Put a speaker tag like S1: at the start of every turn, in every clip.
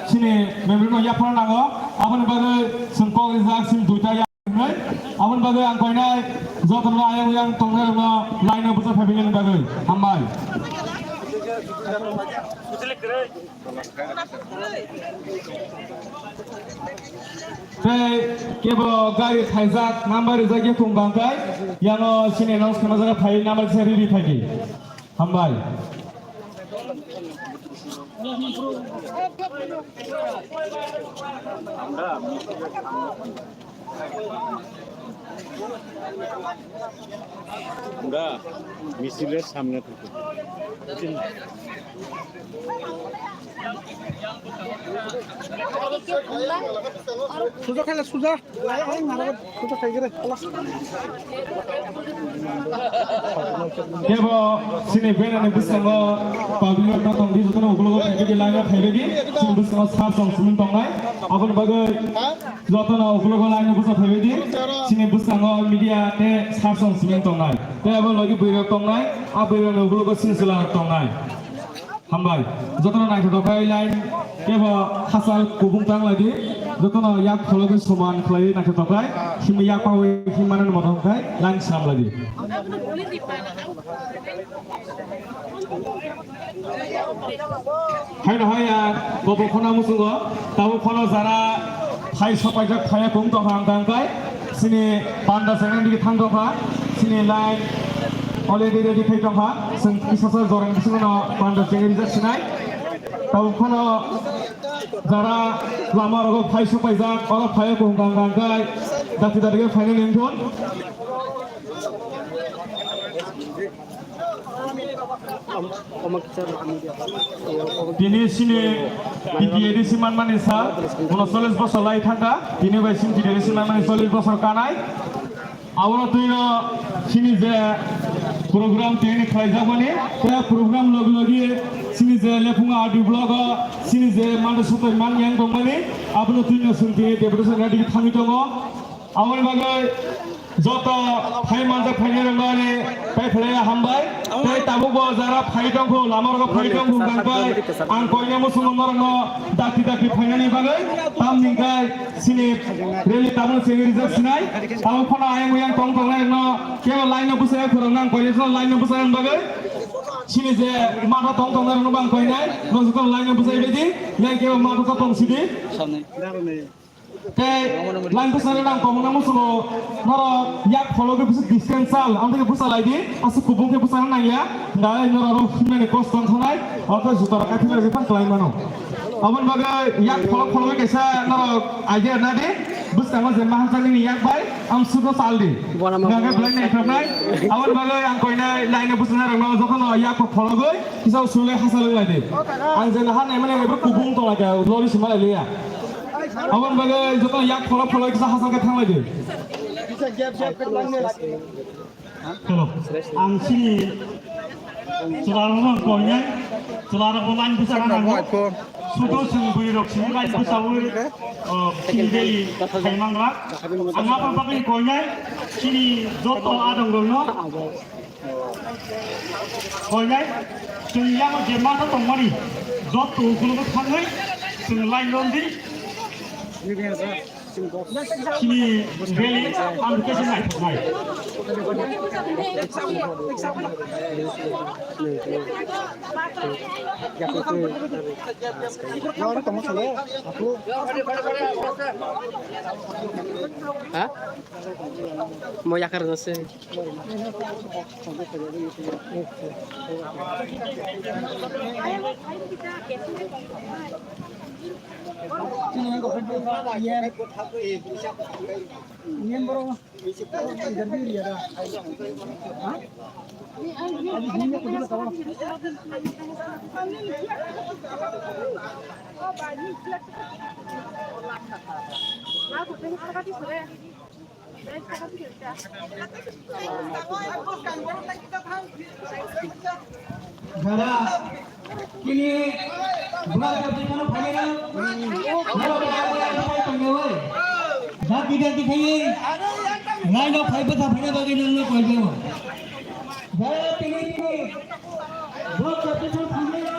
S1: sini member ya pernah nago abon bagai sengkong rizak sim duta ya abon bagai angkoinai jotono ayang yang tongner ma line buta phabingen bagai hambai kebo gari thaizak number rizak tung bangkai yang sini announce kana jaga phai number seri di phagi hambai
S2: আমরা মিছিলের সামনে থাকি
S3: সুজা খাইলে সুজা সুজা খাই গেলে
S1: kebo sini benane bisango public ta tong di jotono uglogo phagi line phaibe di sini bisango sab tong sumin tongnai abon bagai jotono uglogo line busa phaibe di sini bisango media te sab tong sumin tongnai te abon logi buiro tongnai abuiro uglogo sinsila tongnai hambai jotono nai thokai line kebo hasal kubung tang lagi jotono yak khologi soman khlai nai thokai simi yak pawi himanan mothkai line sam lagi hai na hai bobo khona musungo tabo khono jara phai sopai jak phaya kum to hang tangkai sini panda senang dik thang to pha sini line already ready khai to pha sing isasar jorang bisingo panda senang jak sinai tabo khono jara lama rogo phai sopai jak oro phaya kum tangkai dati dati phai ning thon Dini sini di siman manisa, 39 bosor lai thangka, dini bai sini di siman manis 40 bosor kanai. Awal tu ino sini je program tiene khaija bani, te program logi sini je lepunga audio blog, sini je manda super man yang kembali. Abnu tu ino sunti deputy secretary thangi tongo. Awal bagai joto phai manja phai rangani pai phlaya hambai tai tabugo jara phai dongko lamargo phai dongko gangbai ang koine musumangorno daki daki phainani bagai tam ningkai sini reli tamun sengeri jak sinai tamu khona ayang yang tong tong no keo line no busai khorong koine so line no busai bagai sini je mata tong tong no bang koinai no so line no busai bedi yang keo mata tong sidi samne darane lain besar nang komuna musulo noro yak follow ke besar distance sal amde ke besar lagi asu kubung ke besar nang ya ngai noro ro khine cost tong khonai auto juta ka thile je pan klaim mano abon bagai yak follow ke sa noro idea na de besar ma je mahan sani yak bai am sudo sal di ngai plan nei thamnai abon bagai ang koinai lain ke besar nang no jokon yak follow goi kisau sule hasal lai de ang je nahan nei mane kubung to la ka lori simal le ya abon bagai joto yak follow kisa hasal ke thang lagi bisa gap langnya lagi kalau ang sini selarang konya selarang online bisa kan sudo sing buirok sing lain bisa uri sini kaimangla ang apa pakai konya sini joto adong dulu konya sing yang jema to mari joto kulo thangai sing lain londi sini beli aplikasi naik naik.
S3: Hah? Mau yakar nasi? Ini yang kau berdua ya. Ini yang baru jadi dia dah. Hah? Ini yang kedua tahu. Gara kini bulan April final kalau pengewe ganti kayaknya lain of five था फिर बाकी नल्लो कोई नहीं gara kini bulan April final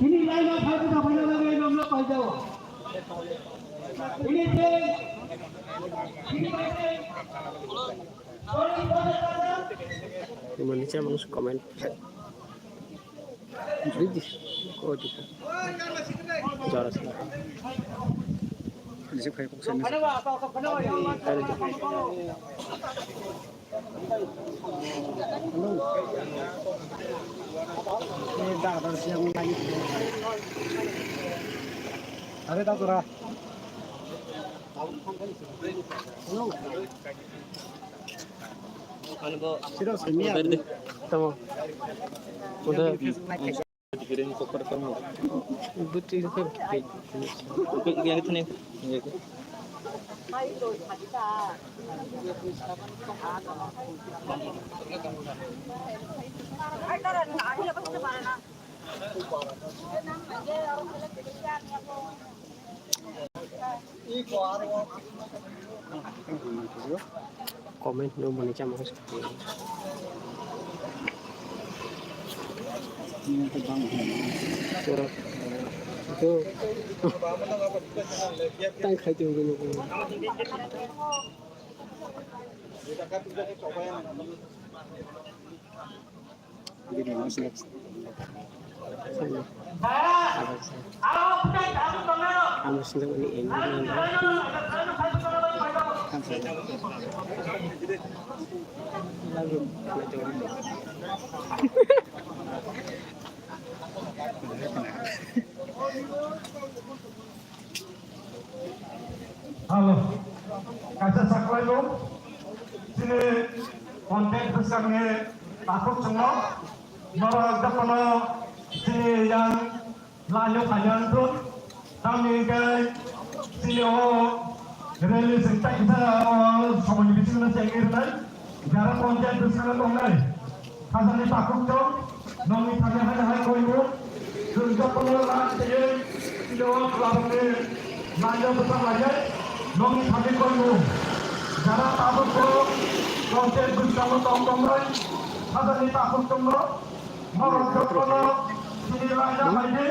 S3: ini lain apa itu tak boleh lagi nomor kau jawab. Ini deh.
S4: Indonesia মানুষ comment British কোটি যারা ছিল Di sini kayak pokoknya ada tak turah? Sudah semia. Tamam. Udah. Dikirim koper kamu. Betul itu kan. Yang itu nih. Komen Indonesia mau seperti ini. Surat itu tangkai itu gini. Jadi masih Amos sedang ini lagu
S1: halo kaca saklai lo sini konten besarnya takut semua mereka pada sini yang lanjut hanya pun kami ke sini rilis kita sama di sini cengir nih cara konten besar konten kasih takut tuh nomi hanya koibu juga pengelolaan sini sini lanjut besar lagi nomi koibu cara takut tuh konten besar tong nih kasih takut tuh mereka pada sini lanjut lagi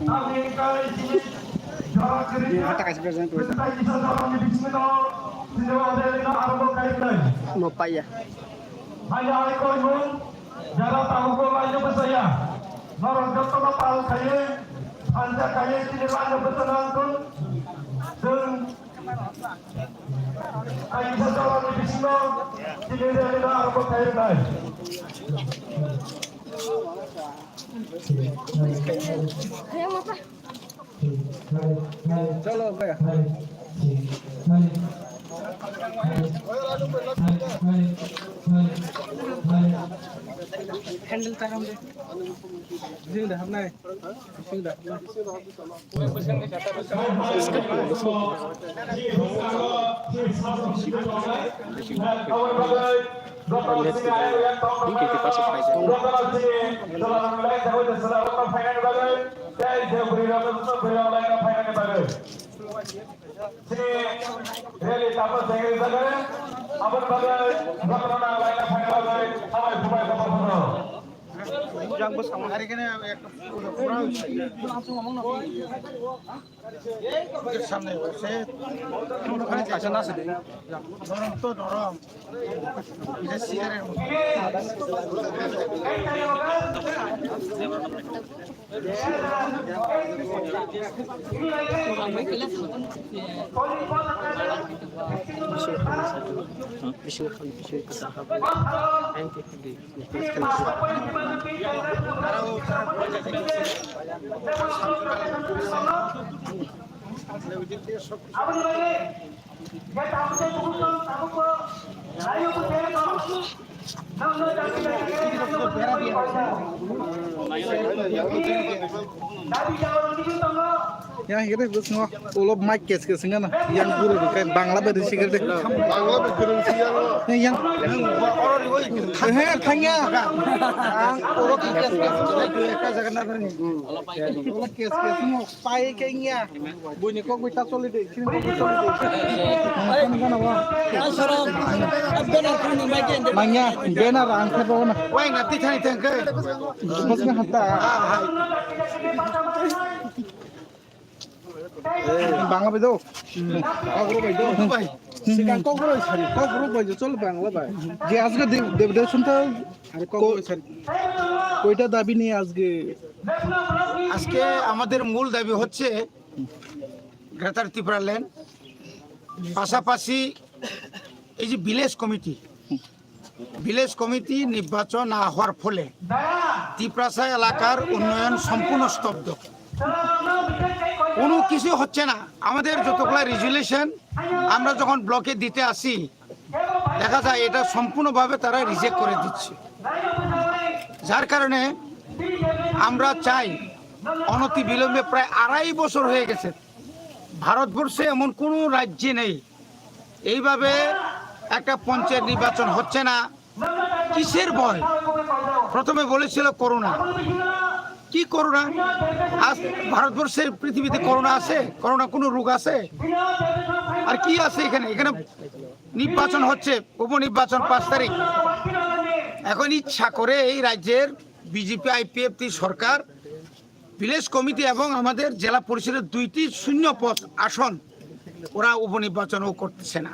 S1: kami ke sini jarak kerja kita bisa jalan di sini ada arbo kait lagi
S4: mau payah
S1: hanya koibu jarak tahu lainnya bersaya orang jatuh pal kaya anda kaya sini lanjut bersenang pun dan kaya bisa jalan di sini ada arbo kait lagi
S3: Chalo, vaya. Handle taram deh. Sini dah, hamna. Sini dah. Yang bos kamu hari ini kurang langsung ngomong nanti. Sampai saya kamu kan kasih nasi deh. Dorong tuh dorong. Bisa sih Yang kita gue semua ulop mic kes kan yang guru kayak Bangla berisi gitu.
S5: Bangla berisi
S3: Yang tanya yang ulop kes ulop kes semua pai kayaknya bunyi kok kita solid sini kok kita solid Manya benar angkat bawah na
S5: Wah, nanti tanya tengke.
S3: Masnya hatta Bangla bedo Kogro bedo Sekarang kogro bedo চল বাংলা ভাই যে আজকে দেবদেব শুনতে কয়টা দাবি নিয়ে আজকে
S5: আজকে আমাদের মূল দাবি হচ্ছে গ্রেটার ত্রিপুরা ল্যান্ড পাশাপাশি এই যে ভিলেজ কমিটি নির্বাচন না হওয়ার ফলে ত্রিপ্রাসা এলাকার উন্নয়ন সম্পূর্ণ স্তব্ধ কোনো কিছু হচ্ছে না আমাদের যতগুলো রেজুলেশন আমরা যখন ব্লকে দিতে আসি দেখা যায় এটা সম্পূর্ণভাবে তারা রিজেক্ট করে দিচ্ছে যার কারণে আমরা চাই অনতি বিলম্বে প্রায় 2.5 বছর হয়ে গেছে ভারতবর্ষে এমন কোনো রাজ্যে নেই এইভাবে একটা পঞ্চায়েত নির্বাচন হচ্ছে না কিসের ভয় প্রথমে বলেছিল করোনা কি করোনা আজ ভারতবর্ষের পৃথিবীতে করোনা আছে করোনা কোনো রোগ আছে আর কি আছে এখানে নির্বাচন হচ্ছে উপনির্বাচন 5 তারিখ এখন ইচ্ছা করে এই রাজ্যের বিজেপি আইপিএফটি সরকার ভিলেজ কমিটি এবং আমাদের জেলা পরিষদের 2টি শূন্য পদ আসন ওরা উপনির্বাচনও করতেছে না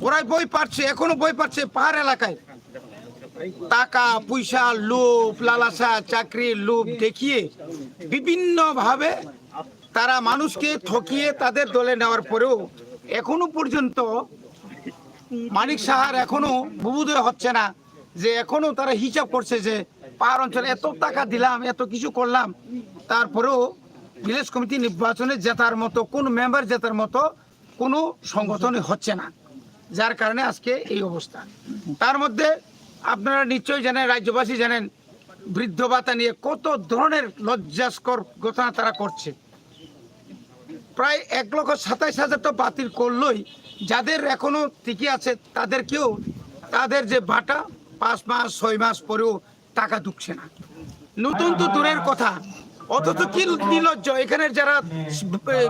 S5: ওরাই বই পাচ্ছে এখনো বই পাচ্ছে পাহাড় এলাকায় টাকা পয়সা লোভ লালসা চাকরির লোভ দেখিয়ে বিভিন্নভাবে তারা মানুষকে ঠকিয়ে তাদের দলে নেওয়ার পরেও এখনো পর্যন্ত মানিক সাহার এখনো বুবুদয় হচ্ছে না যে এখনো তারা হিসাব করছে যে পাহাড় অঞ্চলে এত টাকা দিলাম এত কিছু করলাম তারপরেও ভিলেজ কমিটি নির্বাচনে জেতার মতো কোন মেম্বার জেতার মতো কোনো সংগঠনই হচ্ছে না যার কারণে আজকে এই অবস্থা তার মধ্যে আপনারা নিশ্চয়ই জানেন রাজ্যবাসী জানেন বৃদ্ধ ভাতা নিয়ে কত ধরনের লজ্জাস্কর ঘটনা তারা করছে প্রায় 1,27,000 তো বাতিল করলই যাদের এখনো টিকে আছে তাদেরকেও তাদের যে ভাতা 5 মাস 6 মাস পরেও টাকা ঢুকছে না নতুন তো দূরের কথা অথচ কি নির্লজ্জ এখানে যারা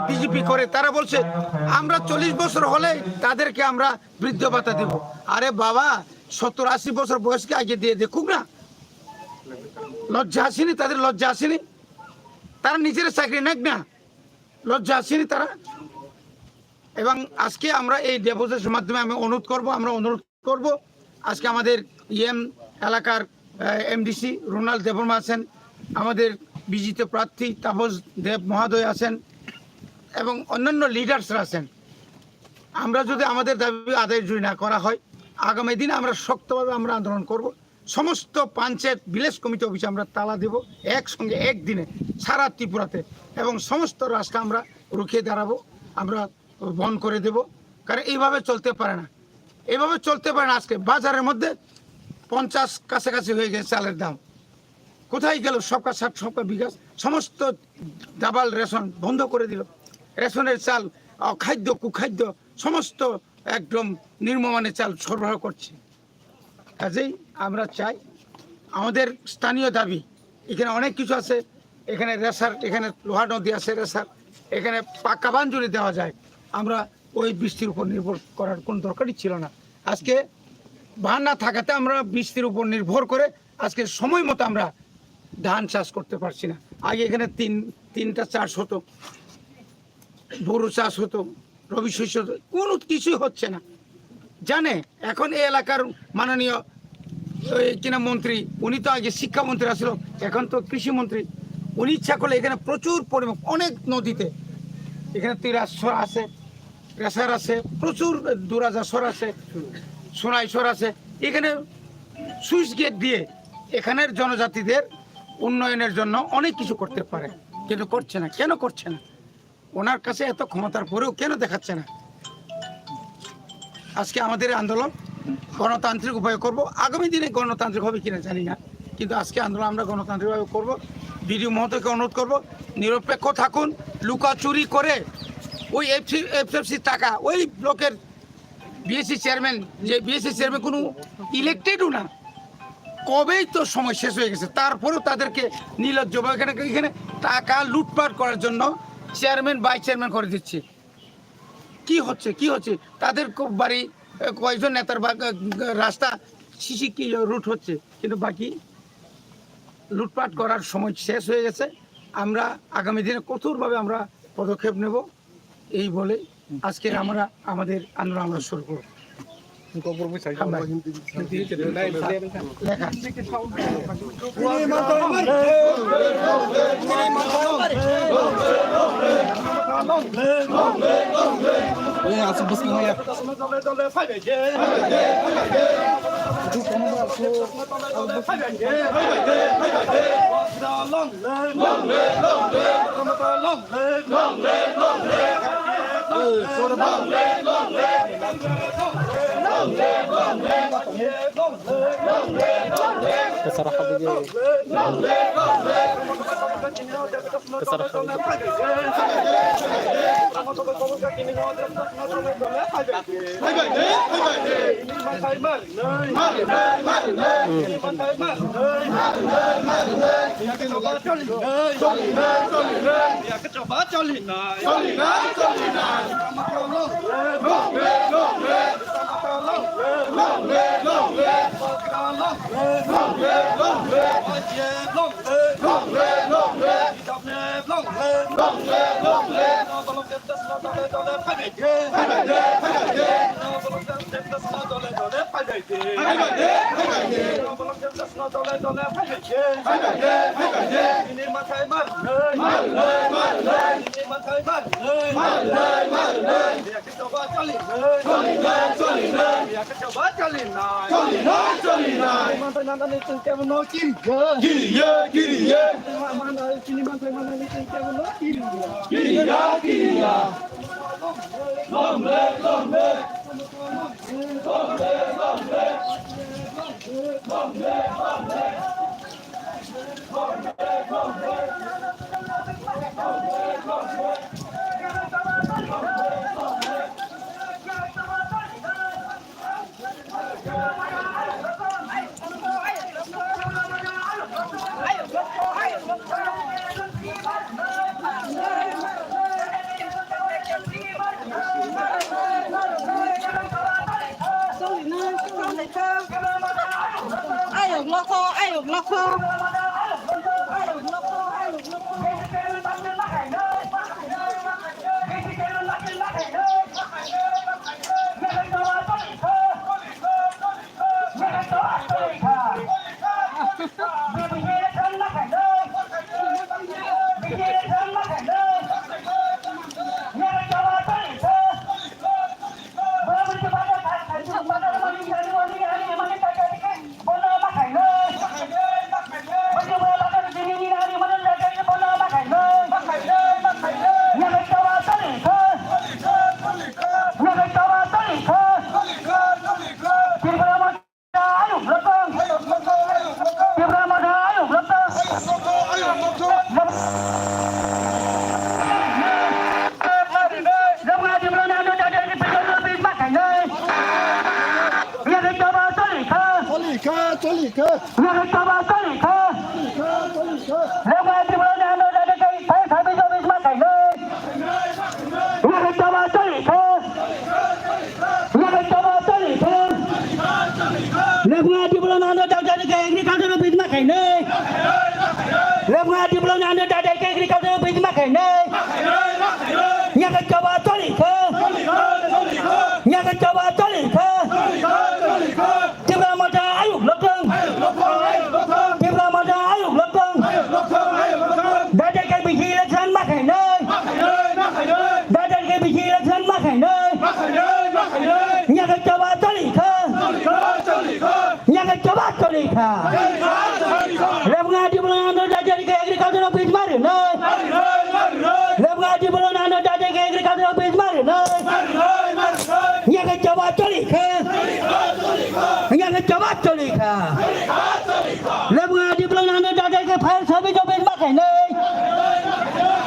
S5: বিজেপি করে তারা বলছে আমরা 40 বছর হলে তাদেরকে আমরা বৃদ্ধ ভাতা দেব আরে বাবা 70-80 বছর বয়সকে আগে দিয়ে দেখুক না লজ্জা আসেনি তাদের লজ্জা আসেনি তারা নিজের চাকরি নেক না লজ্জা আসেনি তারা এবং আজকে আমরা এই ডেপুটেশনের মাধ্যমে আমরা অনুরোধ করব আজকে আমাদের এলাকার এমডিসি রোনাল্ড দেববর্মা আছেন আমাদের বিজিত প্রার্থী তাপস দেব মহোদয় আছেন এবং অন্যান্য লিডার্সরা আছেন আমরা যদি আমাদের দাবি আদায় যদি না করা হয় আগামী দিনে আমরা শক্তভাবে আমরা আন্দোলন করব সমস্ত পঞ্চায়েত ভিলেজ কমিটি অফিসে আমরা তালা দেব একসঙ্গে একদিনে সারা ত্রিপুরাতে এবং সমস্ত রাস্তা আমরা রুখে দাঁড়াবো আমরা বন্ধ করে দেব কারণ এইভাবে চলতে পারে না আজকে বাজারের মধ্যে 50 কাছাকাছি হয়ে গেছে চালের দাম কোথায় গেল সবকা 60 সবকা বিকাশ সমস্ত ডাবল রেশন বন্ধ করে দিল রেশনের চাল খাদ্য কুখাদ্য সমস্ত একদম নিম্নমানের চাল সরবরাহ করছে কাজেই আমরা চাই আমাদের স্থানীয় দাবি এখানে অনেক কিছু আছে এখানে রেসার এখানে লোহা নদী আছে রেসার এখানে পাকা বাঁধ যদি দেওয়া যায় আমরা ওই বৃষ্টির উপর নির্ভর করার কোনো দরকারই ছিল না আজকে বান না থাকাতে আমরা বৃষ্টির উপর নির্ভর করে আজকে সময় মতো আমরা ধান চাষ করতে পারছি না আগে এখানে তিনটা চাষ হতো বোরো চাষ হতো রবি শস্য কোনো কিছুই হচ্ছে না জানে এখন এই এলাকার মাননীয় কিনা মন্ত্রী উনি তো আগে শিক্ষামন্ত্রী আসলো এখন তো কৃষিমন্ত্রী উনি ইচ্ছা করলে এখানে প্রচুর পরিমাণ অনেক নদীতে এখানে তিরাসর আছে রেসার আছে প্রচুর দুরাজাসর আছে সোনাইসর আছে এখানে সুইচ গেট দিয়ে এখানের জনজাতিদের উন্নয়নের জন্য অনেক কিছু করতে পারে কিন্তু করছে না কেন করছে না ওনার কাছে এত ক্ষমতার পরেও কেন দেখাচ্ছে না আজকে আমাদের আন্দোলন গণতান্ত্রিক উপায়ে করব আগামী দিনে গণতান্ত্রিক হবে কিনা জানি না কিন্তু আজকে আন্দোলন আমরা গণতান্ত্রিকভাবে করব বিডিও মহোদয়কে অনুরোধ করব নিরপেক্ষ থাকুন। লুকাচুরি করে ওই এফসিএফসি টাকা ওই ব্লকের বিএসসি চেয়ারম্যান, যে বিএসসি চেয়ারম্যান কোনো ইলেকটেডও না, কবেই তো সময় শেষ হয়ে গেছে, তারপরেও তাদেরকে নির্লজ্জভাবে এখানে টাকা লুটপাট করার জন্য চেয়ারম্যান ভাইস চেয়ারম্যান করে দিচ্ছে। কি হচ্ছে তাদের বাড়ি কয়েকজন নেতার রাস্তা সিসি কি রুট হচ্ছে, কিন্তু বাকি লুটপাট করার সময় শেষ হয়ে গেছে। আমরা আগামী দিনে কঠোরভাবে আমরা পদক্ষেপ নেব, এই বলে আজকে আমরা আমাদের আন্দোলন আমরা শুরু করব।
S6: Lebih di bulan anda dah ada ke file sampai jauh khải nơi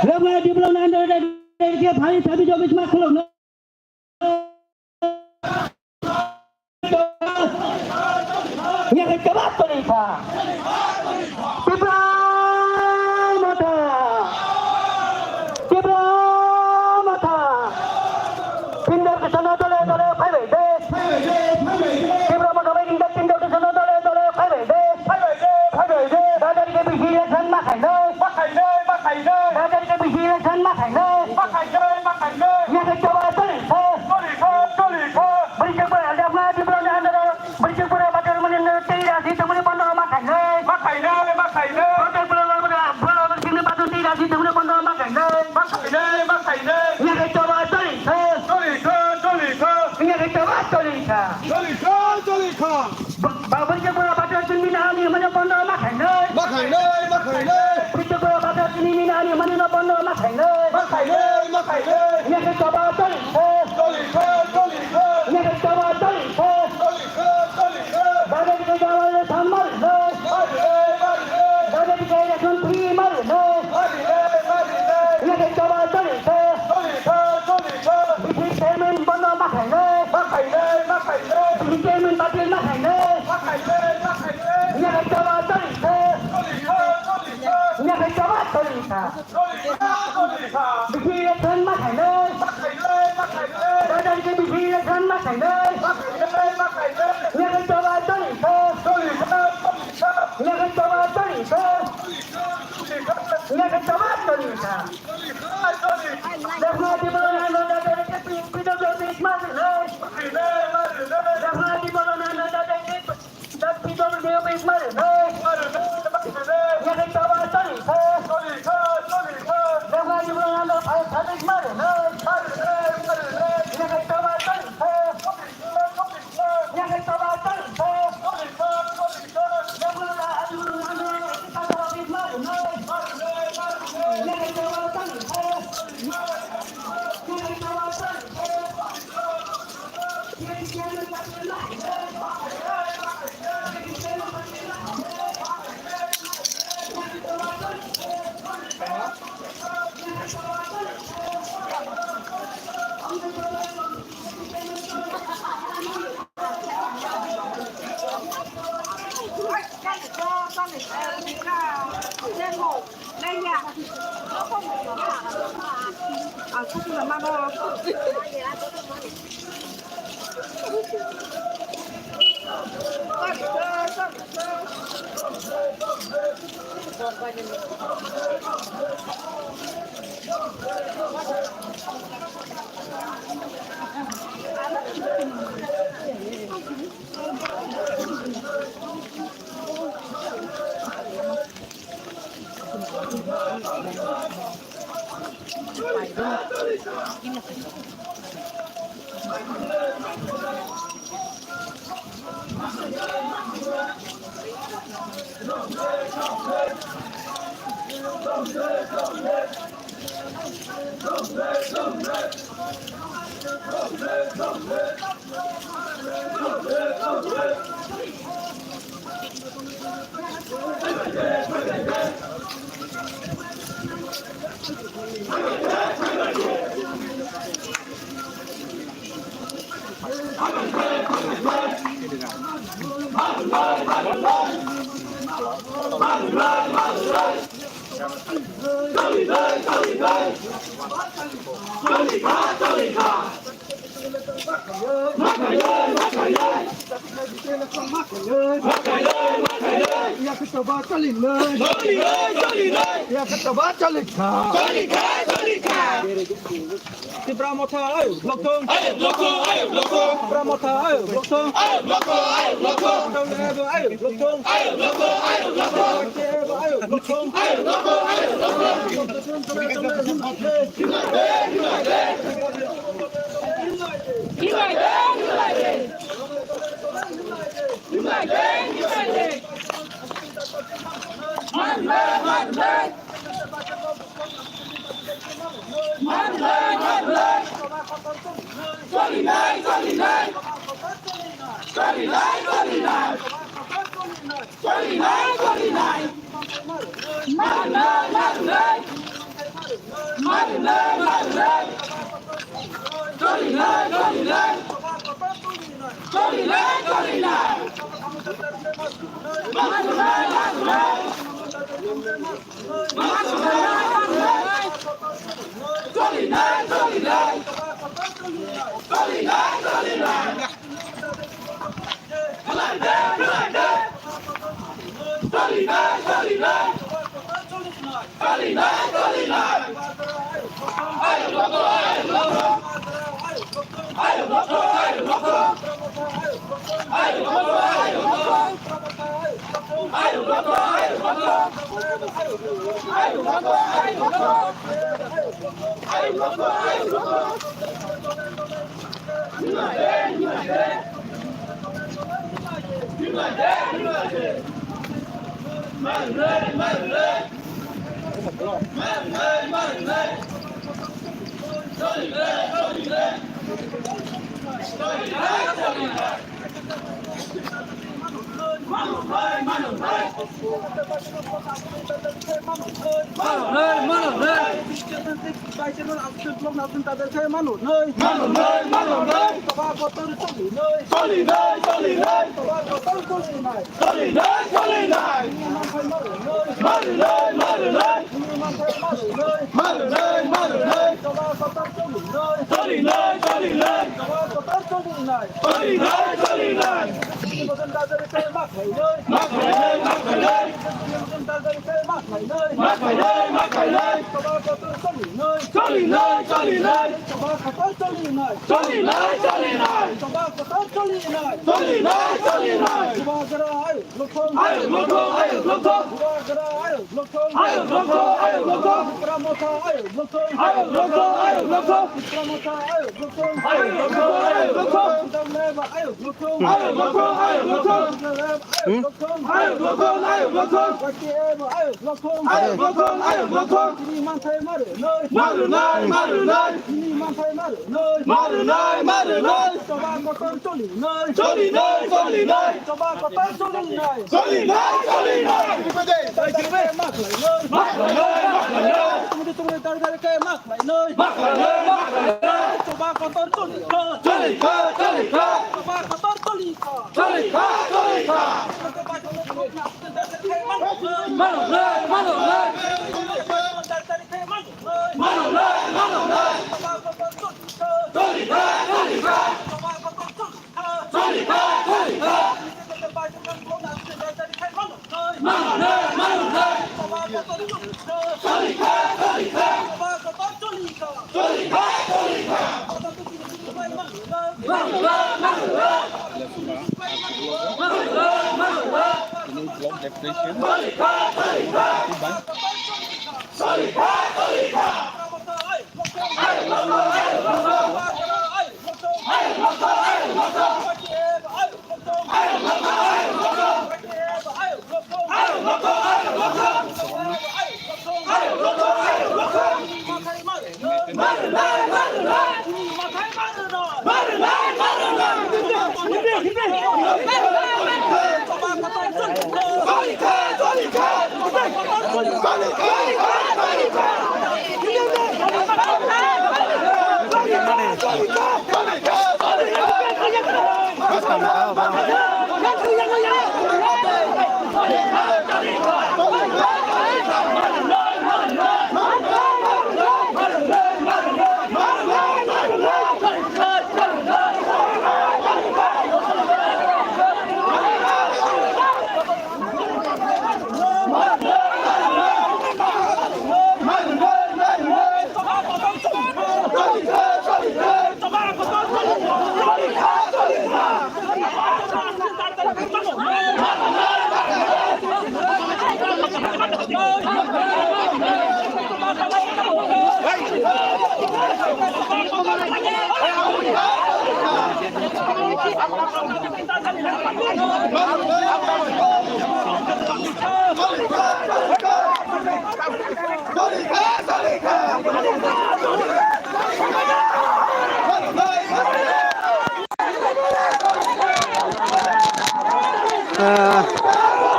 S6: lâm nghe đi lâu nan đây kia phải thấy video biết mắt không nữa nghe cái chớp tôi đi pha pindah ke sana dole phải về đây mắc hành nơi ra đây cái bị dân mắc hành nơi nhà cái cho ba tôi bây giờ bây giờ mà đi bao nhiêu nữa bây giờ bây giờ bắt đầu mình tây ra thì tụi mình bắt đầu mắc hành nơi bắt đầu mình bắt đầu tây ra thì tụi mình bắt đầu mắc hành nơi nhà cái cho ba tôi nhà cái cho ba tôi bà bây giờ bây giờ bắt đầu mình nào thì mình bắt đầu mắc hành nơi bây giờ bây giờ bắt đầu mình nào thì mình bắt đầu mắc hành nơi nhà cái cho ba tôi nhà cái cho ba tôi bà đây cái cho ba tham mất nơi bà đây cái cho phi mất nơi nhà cái cho ba tôi vì thế mình bắt đầu mắc hành nơi vì thế mình bắt đầu mắc hành nơi nhà cái cho ba tôi nhà cái cho ba tôi vì khi thân mắc hành nơi bà đây cái vì thân mắc hành nơi nhà cái cho ba tôi nhà cái cho ba tôi nhà cái cho ba tôi đẹp hoa đi bao nhiêu nó đã cái pin đâu được biết mà rồi đẹp hoa đi bao nhiêu nó đã cái pin đâu được biết mà rồi nhà cái cho ba tôi đẹp hoa đi bao nhiêu nó phải thật biết mà rồi nhà cái cho ba tôi nhà cái cho ba tôi đẹp hoa là anh nó biết mà rồi nhà cái cho ba tôi
S7: đây nhà nó không không là mang đâu
S3: nhà cái tàu ba cho lìn lên nhà cái tàu ba cho lìn khả thì promoter ơi lộc thương promoter ơi lộc thương đâu nghe vừa ơi lộc thương
S7: Hãy subscribe cho kênh Ghiền Mì Gõ để không bỏ lỡ
S3: তাদেরকে মানুষ নয় সভা কতন চলি নয় সভা কতন চলি নয়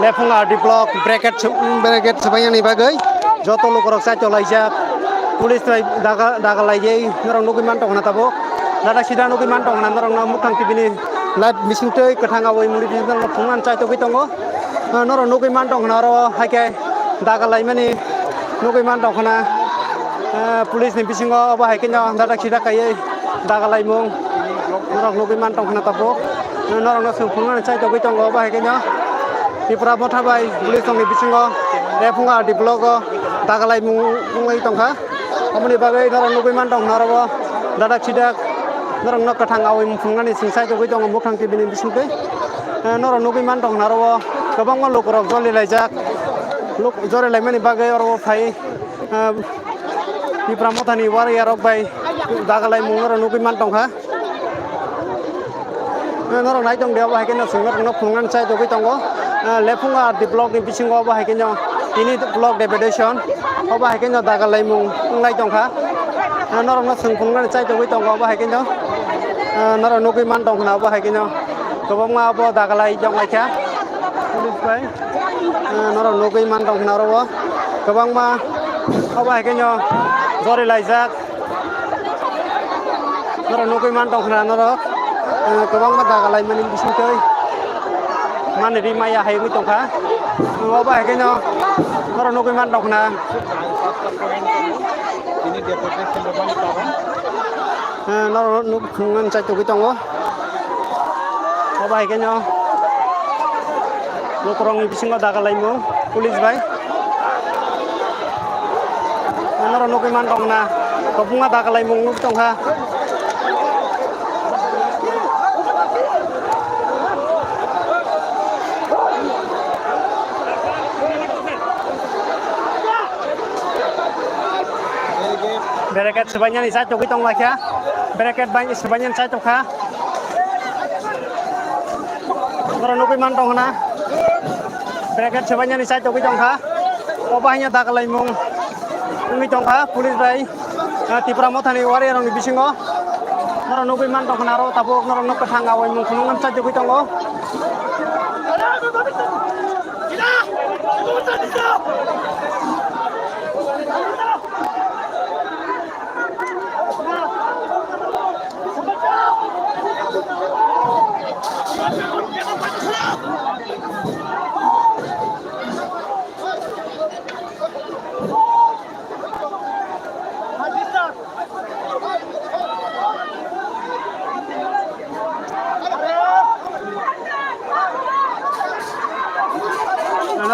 S8: Lefunga di blok bracket sebayang ni bagai joto lu korok sa cholai jak
S4: police दागा लाइयै नरं नगै मान दंना ताबो दादा सिदा नगै मान दंना नरं ना मुखां टिबिनि लाइट मिसिंतै गोथां आवै मुलि दिजों फुंनान चाइ तगै दङ नरं नगै मान दंना रो हाइके दागा लाइमानि नगै मान दंना पुलिस नि बिसिङाव अब हाइके दादा सिदा कायै दागा लाइमुं नरं नगै मान दंना ताबो नरं ना फुंनान चाइ तगै दङ अब हाइके Tipra Motabai, Police on the Bisingo, Repunga, the Blogo, Dagalai Mungai Tonka, Omni Bagai, Noran Nubiman Dong Narava, Dada Chidak, Noran Nokatanga, Fungan is inside the Witon of Mukang Tibin in Bisinke, Noran Nubiman Dong Narava, Kabanga Look of Zoli Lajak, look Zori Lemani Bagay or Fai, Tipra Motani warrior by Dagalai Munga Nubiman Tonka. Noran Night on the other, I cannot sing up Fungan side of Witongo. Lepunga di blog di pising go ba hakenyo ini blog deputation ba hakenyo dagalai mung ngai tongkha norong na sungpung na chai tong tong ba hakenyo norong nokui man tong na ba hakenyo kobong ma ba dagalai jong ai kha police bai norong nokui man tong na ro kobong ma ba hakenyo jori laijak norong nokui man tong na noro kobong ma dagalai manin bising toi man di maya hai ngi tong kha ngo ba ke no noro no ke man dok na
S2: ini deportation babani paban
S4: noro no khungan chai to ki tong ngo ba ke no no krong ni bisingo daga lai mo police bai noro no ke man dok na ko bunga daga lai mo ngi tong kha Berakat sebanyak ni satu kita nglah ya. Berakat banyak sebanyak satu kah. Orang nuki mantong na. Berakat sebanyak ni satu kita ngah. Obahnya tak kalai mung. Ngi tong kah. Polis bay. Tipra mothani wari orang di bisingo. Orang nuki mantong na ro tapok orang nuk ketang awai mung kunungan satu kita ngah.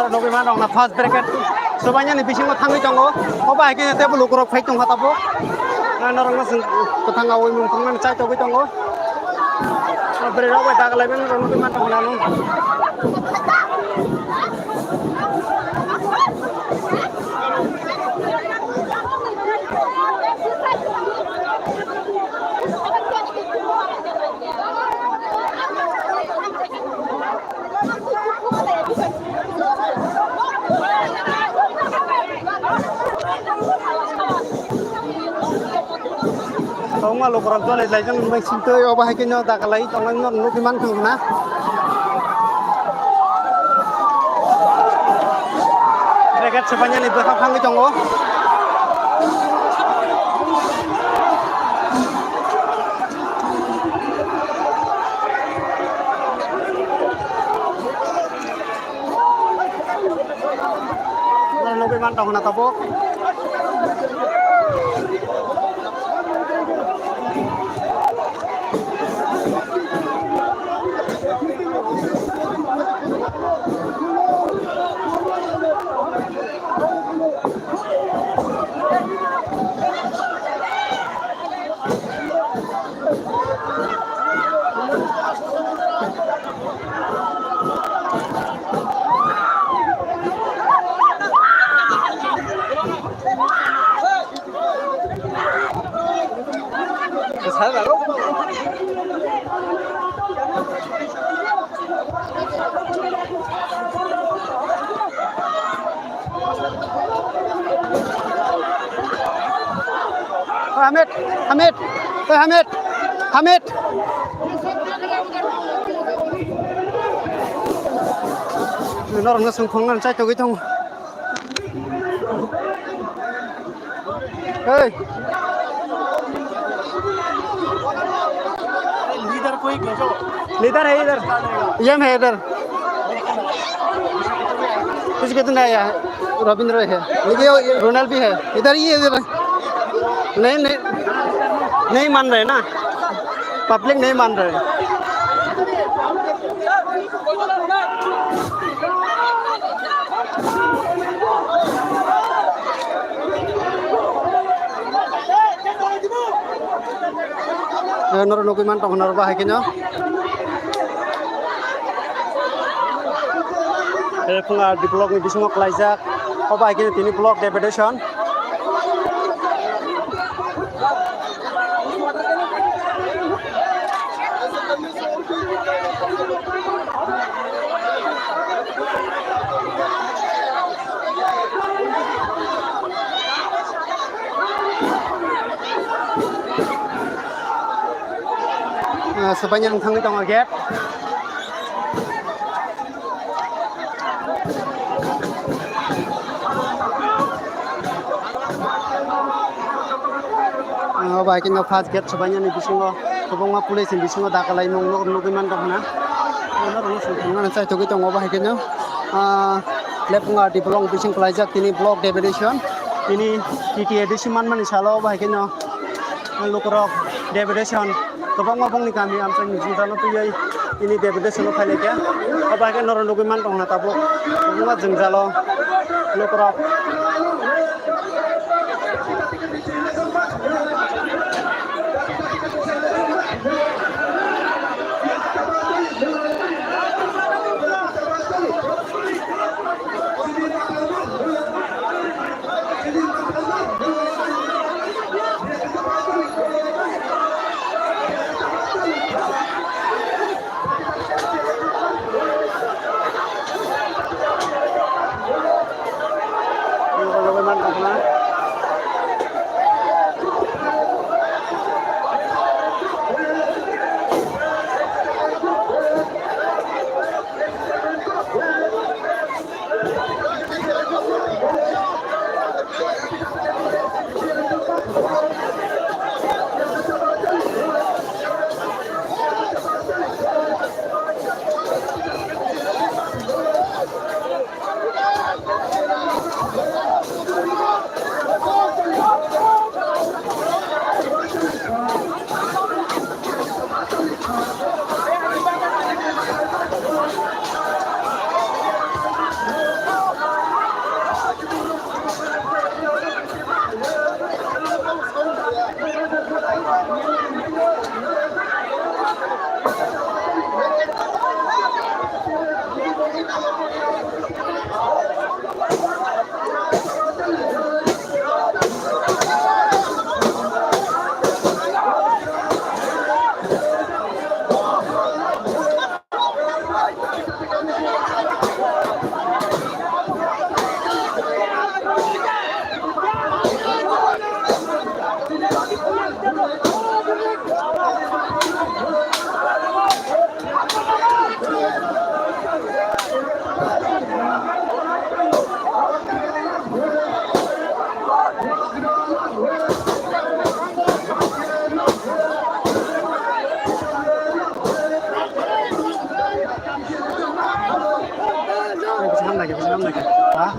S4: Nopi mana dong na fast bracket sebanyak ni bising matang itu ngo, apa lagi nanti perlu kurang fight tong hatapo, orang ngasih ketangga woi mungkin cai tong itu ngo, beri rawa tak lagi orang nopi mana dong nanu. Không mà lục rập cho lại cho mình xin tươi ở hai cái nhau ta lấy trong nó lúc cái măng thường nè đây cái sepanjang itu khang cái trong đó nó cái măng trong là tao bố Hamid. Nó nó sung phong ngăn trái tôi cái thông. Hey. Leader है इधर यम है इधर किसके तो नहीं है रविंद्र है ये रोनाल्ड भी है इधर ये इधर नहीं नहीं नहीं मान रहे ना पब्लिक नहीं मान रहे नर नकुमान टंगनार बाहायकिनो फुंगा डिप्लक नि बिसंग क्लाइजाक बाहायकिनो तिनि block deputation sebanyak nangtangni tongo gate baik ini fast gate sebanyak ni bisingo kebongma police ni bisingo dakalai nong nukiman tongna nong sungkungan saya togi tongo baik ini lepunga di blok bising kelajak ini blok deputation ini TTA disiman mani salo baik ini lukrok deputation kebong mabong ni kami amseng jintano tuyai ini deputation lo phale kya abaga nor nukiman tongna tabo kebonga jengjalo lukrok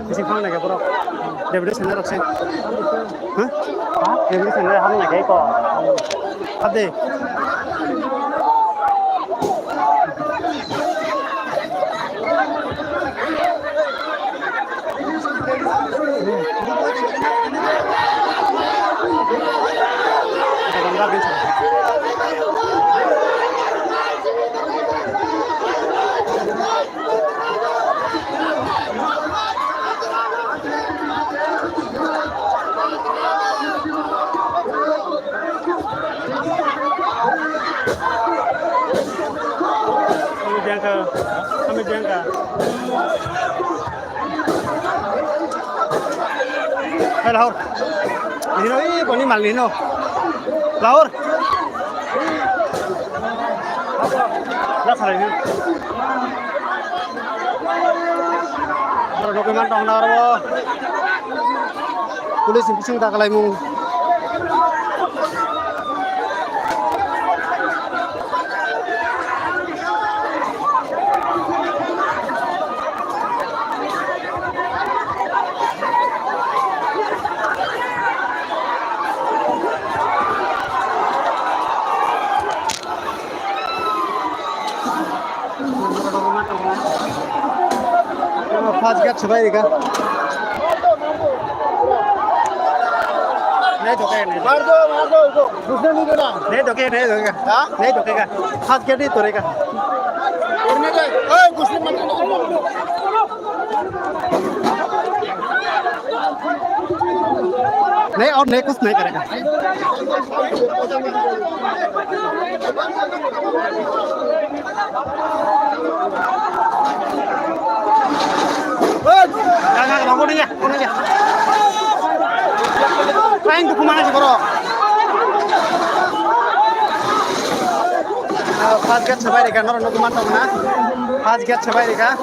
S4: Bising phang này cái bro, deputation nó được xem, hả? Deputation nó hâm này cái cỏ, hấp đi. Kami jangka. Hey Lahore. Lino ini koni mal Lino. Lahore. Dah salah ini. Dokumen tong naro. Tulis bising tak kalai mung first gate সবাই রেখা नहीं तो क्या नहीं मार दो दूसरे नहीं देना नहीं तो क्या नहीं धोएगा हां नहीं तो क्या फास्ट गेट ही तोड़ेगा उड़ने दे ओए कुछ नहीं मत नहीं और नहीं कुछ नहीं करेगा jangan bangun dia Kain tu kemana sih bro? Fast get sebaik ni kan orang nak mantap na. Fast get sebaik ni kan.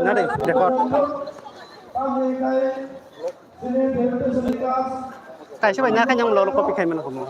S4: Nade record. Kayak siapa nyak kan yang melolok kopi kayak mana kamu?